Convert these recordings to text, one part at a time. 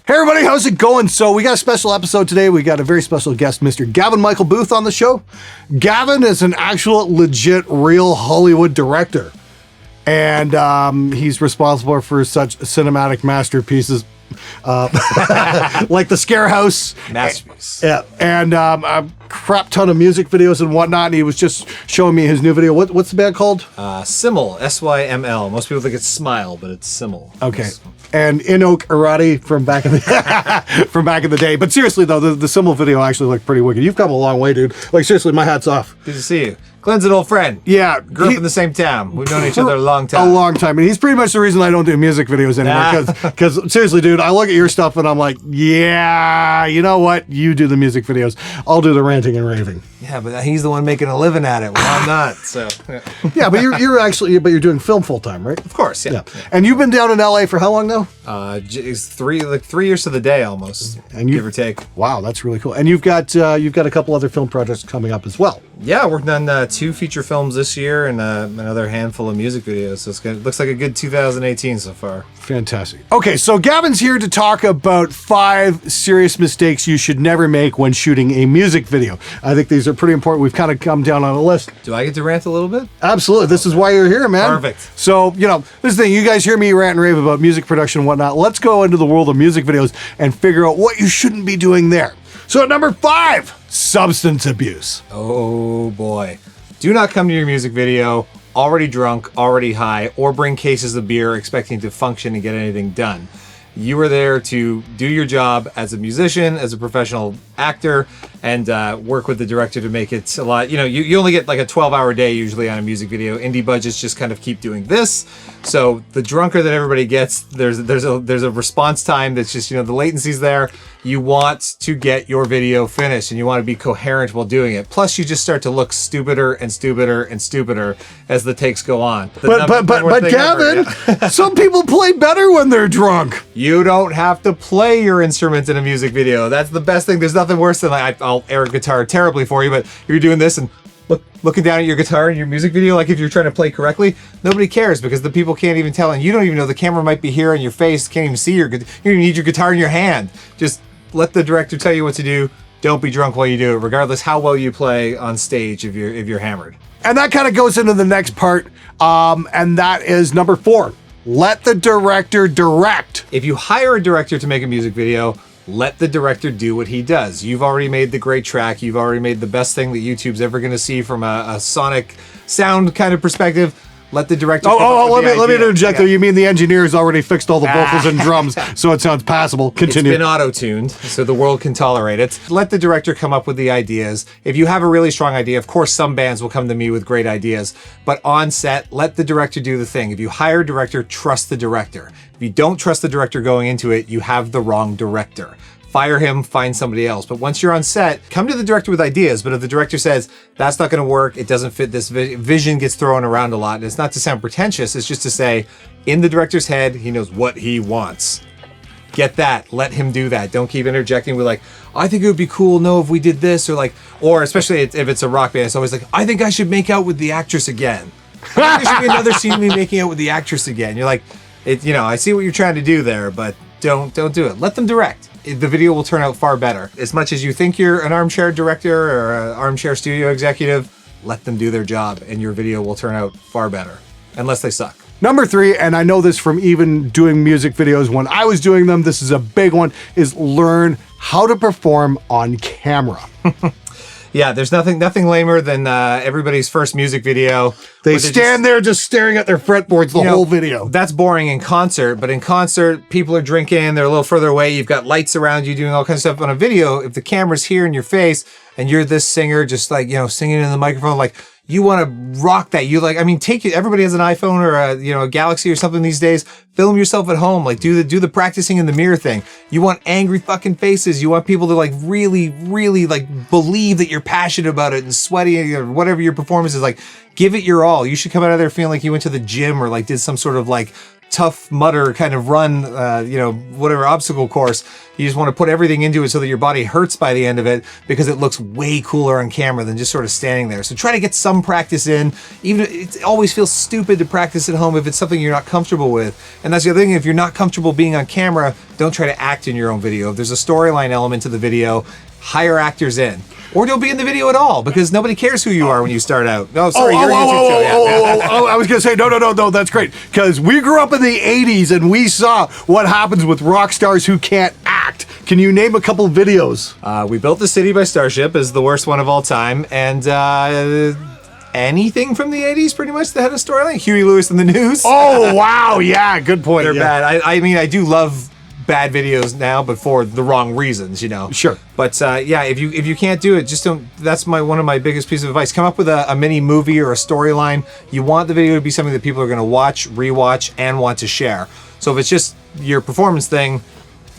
Hey everybody, how's it going? So we got a special episode today. We got a very special guest, Mr. Gavin Michael Booth on the show. Gavin is an actual legit real Hollywood director. And he's responsible for such cinematic masterpieces like The Scare House. Masterpiece. Yeah, and a crap ton of music videos and whatnot. And he was just showing me his new video. What's the band called? Simul, S-Y-M-L. Most people think it's Smile, but it's Simul. Okay. And Inoke Arati from back in the day. But seriously though, the Simul video actually looked pretty wicked. You've come a long way, dude. Like seriously, my hat's off. Good to see you. Glenn's an old friend. Yeah. Grew up in the same town. We've known each other a long time. A long time. And he's pretty much the reason I don't do music videos anymore. Because seriously, dude, I look at your stuff and I'm like, yeah, you know what? You do the music videos. I'll do the ranting and raving. Yeah, but he's the one making a living at it. Well, I'm not. So yeah, but you're doing film full time, right? Of course, yeah. And you've been down in LA for how long now? It's 3 years to the day almost, give or take. Wow, that's really cool. And you've got a couple other film projects coming up as well. Yeah, working on 2 feature films this year and another handful of music videos. So it looks like a good 2018 so far. Fantastic. Okay, so Gavin's here to talk about 5 serious mistakes you should never make when shooting a music video. I think these are pretty important. We've kind of come down on a list. Do I get to rant a little bit? Absolutely. This is why you're here, man. Perfect. So, this is the thing. You guys hear me rant and rave about music production and whatnot. Let's go into the world of music videos and figure out what you shouldn't be doing there. So at number 5, substance abuse. Oh boy. Do not come to your music video already drunk, already high, or bring cases of beer expecting to function and get anything done. You are there to do your job as a musician, as a professional actor, and work with the director to make it a lot. You only get like a 12-hour day usually on a music video. Indie budgets just kind of keep doing this. So the drunker that everybody gets, there's a response time that's just, the latency's there. You want to get your video finished and you want to be coherent while doing it. Plus you just start to look stupider and stupider and stupider as the takes go on. But Gavin, some people play better when they're drunk. You don't have to play your instruments in a music video. That's the best thing. There's nothing worse than I'll air a guitar terribly for you, but you're doing this and looking down at your guitar in your music video, like if you're trying to play correctly, nobody cares because the people can't even tell, and you don't even know the camera might be here in your face, can't even see you don't even need your guitar in your hand. Just let the director tell you what to do. Don't be drunk while you do it, regardless how well you play on stage if you're hammered. And that kind of goes into the next part, and that is number 4. Let the director direct. If you hire a director to make a music video, let the director do what he does. You've already made the great track. You've already made the best thing that YouTube's ever going to see from a sonic sound kind of perspective. Let the director. Let me interject there. You mean the engineer's already fixed all the vocals and drums, so it sounds passable. Continue. It's been auto-tuned, so the world can tolerate it. Let the director come up with the ideas. If you have a really strong idea, of course, some bands will come to me with great ideas. But on set, let the director do the thing. If you hire a director, trust the director. If you don't trust the director going into it, you have the wrong director. Fire him, find somebody else. But once you're on set, come to the director with ideas. But if the director says, that's not going to work, it doesn't fit this vision gets thrown around a lot. And it's not to sound pretentious. It's just to say, in the director's head, he knows what he wants. Get that. Let him do that. Don't keep interjecting with like, I think it would be cool, if we did this, or especially if it's a rock band, it's always like, I think I should make out with the actress again. I think there should be another scene of me making out with the actress again. You're like, I see what you're trying to do there, but don't do it. Let them direct. The video will turn out far better. As much as you think you're an armchair director or an armchair studio executive, let them do their job and your video will turn out far better. Unless they suck. Number 3, and I know this from even doing music videos when I was doing them, this is a big one, is learn how to perform on camera. Yeah, there's nothing lamer than everybody's first music video. They stand there just staring at their fretboards the whole video. That's boring in concert, but in concert, people are drinking, they're a little further away, you've got lights around you doing all kinds of stuff. On a video, if the camera's here in your face and you're this singer just like, singing in the microphone, like you want to rock that. Take it. Everybody has an iPhone or a Galaxy or something these days. Film yourself at home. Like do the practicing in the mirror thing. You want angry fucking faces. You want people to like really, really like believe that you're passionate about it and sweaty or whatever your performance is like. Give it your all. You should come out of there feeling like you went to the gym or like did some sort of like Tough Mudder kind of run, whatever obstacle course. You just want to put everything into it so that your body hurts by the end of it because it looks way cooler on camera than just sort of standing there. So try to get some practice in. Even it always feels stupid to practice at home if it's something you're not comfortable with. And that's the other thing. If you're not comfortable being on camera, don't try to act in your own video. If there's a storyline element to the video, hire actors in. Or don't be in the video at all because nobody cares who you are when you start out. Oh, sorry, you're a YouTube show. I was going to say, no, that's great. Because we grew up in the 80s and we saw what happens with rock stars who can't act. Can you name a couple videos? We Built the City by Starship is the worst one of all time. And anything from the 80s pretty much that had a storyline. Huey Lewis and the News. Oh, wow. Yeah, good point. They're bad. I mean, I do love bad videos now, but for the wrong reasons, Sure. But if you can't do it, just don't. That's one of my biggest pieces of advice. Come up with a mini movie or a storyline. You want the video to be something that people are going to watch, rewatch, and want to share. So if it's just your performance thing,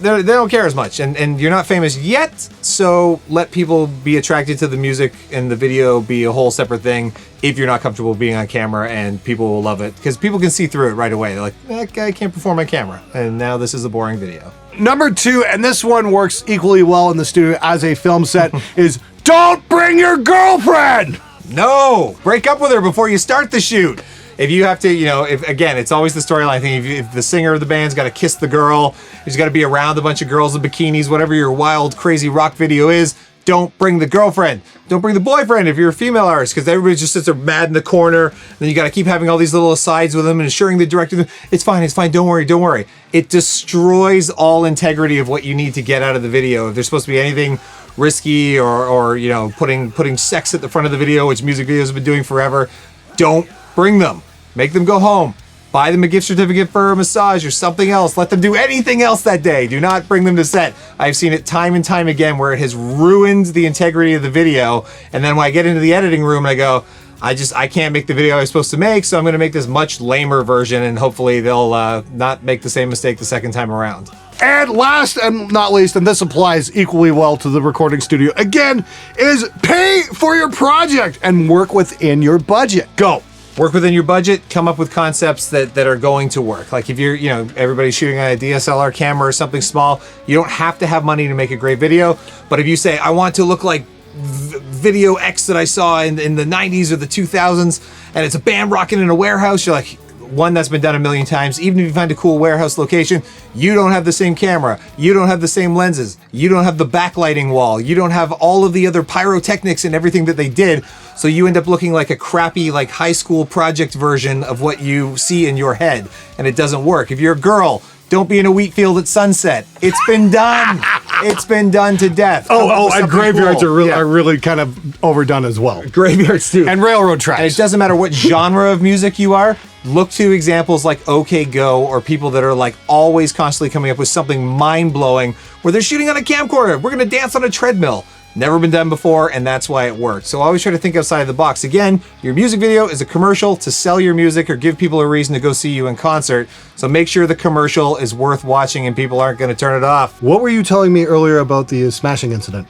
they don't care as much, and you're not famous yet. So let people be attracted to the music and the video be a whole separate thing. If you're not comfortable being on camera, and people will love it because people can see through it right away. They're like, that guy can't perform on camera, and now this is a boring video. Number 2, and this one works equally well in the studio as a film set, is don't bring your girlfriend. No, break up with her before you start the shoot. If you have to, it's always the storyline thing. If the singer of the band's got to kiss the girl, he's got to be around a bunch of girls in bikinis, whatever your wild, crazy rock video is, don't bring the girlfriend. Don't bring the boyfriend if you're a female artist, because everybody just sits there mad in the corner. Then you got to keep having all these little asides with them and assuring the director, it's fine, don't worry. It destroys all integrity of what you need to get out of the video. If there's supposed to be anything risky or putting sex at the front of the video, which music videos have been doing forever, don't bring them. Make them go home. Buy them a gift certificate for a massage or something else. Let them do anything else that day. Do not bring them to set. I've seen it time and time again where it has ruined the integrity of the video. And then when I get into the editing room and I go, I can't make the video I was supposed to make, so I'm going to make this much lamer version, and hopefully they'll not make the same mistake the second time around. And last and not least, and this applies equally well to the recording studio, again, is pay for your project and work within your budget. Go. Work within your budget, come up with concepts that are going to work. Like if you're, everybody's shooting on a DSLR camera or something small, you don't have to have money to make a great video. But if you say, I want to look like video X that I saw in the 90s or the 2000s, and it's a band rocking in a warehouse, you're like, one, that's been done a million times. Even if you find a cool warehouse location, you don't have the same camera. You don't have the same lenses. You don't have the backlighting wall. You don't have all of the other pyrotechnics and everything that they did. So you end up looking like a crappy, like high school project version of what you see in your head. And it doesn't work. If you're a girl, don't be in a wheat field at sunset. It's been done. It's been done to death. And graveyards are really kind of overdone as well. Graveyards too. And railroad tracks. And it doesn't matter what genre of music you are. Look to examples like OK Go or people that are like always constantly coming up with something mind-blowing where they're shooting on a camcorder. We're going to dance on a treadmill. Never been done before, and that's why it worked. So always try to think outside of the box. Again, your music video is a commercial to sell your music or give people a reason to go see you in concert. So make sure the commercial is worth watching and people aren't going to turn it off. What were you telling me earlier about the smashing incident?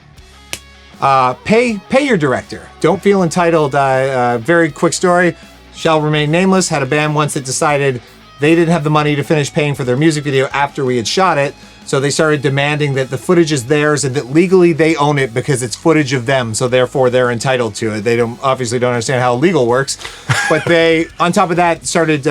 Pay your director. Don't feel entitled. Very quick story. Shall remain nameless. Had a band once that decided they didn't have the money to finish paying for their music video after we had shot it. So they started demanding that the footage is theirs and that legally they own it because it's footage of them. So therefore they're entitled to it. They obviously don't understand how legal works. But they, on top of that, started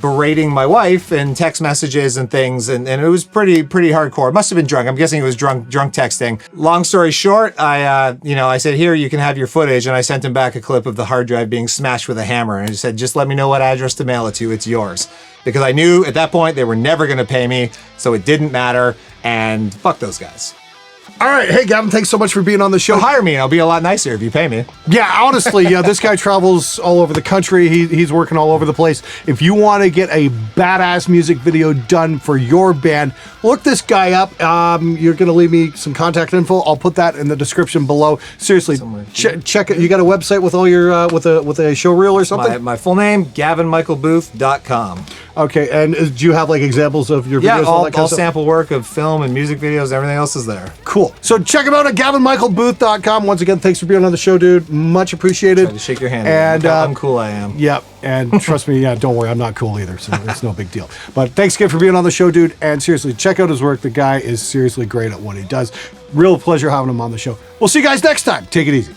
berating my wife in text messages and things. And it was pretty hardcore. It must have been drunk. I'm guessing it was drunk texting. Long story short, I said, here, you can have your footage. And I sent him back a clip of the hard drive being smashed with a hammer. And I said, just let me know what address to mail it to. It's yours. Because I knew at that point they were never going to pay me, so it didn't matter, and fuck those guys. All right. Hey, Gavin, thanks so much for being on the show. Well, hire me, and I'll be a lot nicer if you pay me. Yeah, honestly, this guy travels all over the country. He's working all over the place. If you want to get a badass music video done for your band, look this guy up. You're going to leave me some contact info. I'll put that in the description below. Seriously, check it. You got a website with all your with a show reel or something? My full name, GavinMichaelBooth.com. Okay, and do you have like examples of your videos? Yeah, and all that kind of stuff? sample work of film and music videos, everything else is there. Cool. So check him out at gavinmichaelbooth.com. Once again, thanks for being on the show, dude. Much appreciated. Tried to shake your hand. And Look how uncool I am. Yep. And trust me, yeah, don't worry, I'm not cool either, so it's no big deal. But thanks again for being on the show, dude. And seriously, check out his work. The guy is seriously great at what he does. Real pleasure having him on the show. We'll see you guys next time. Take it easy.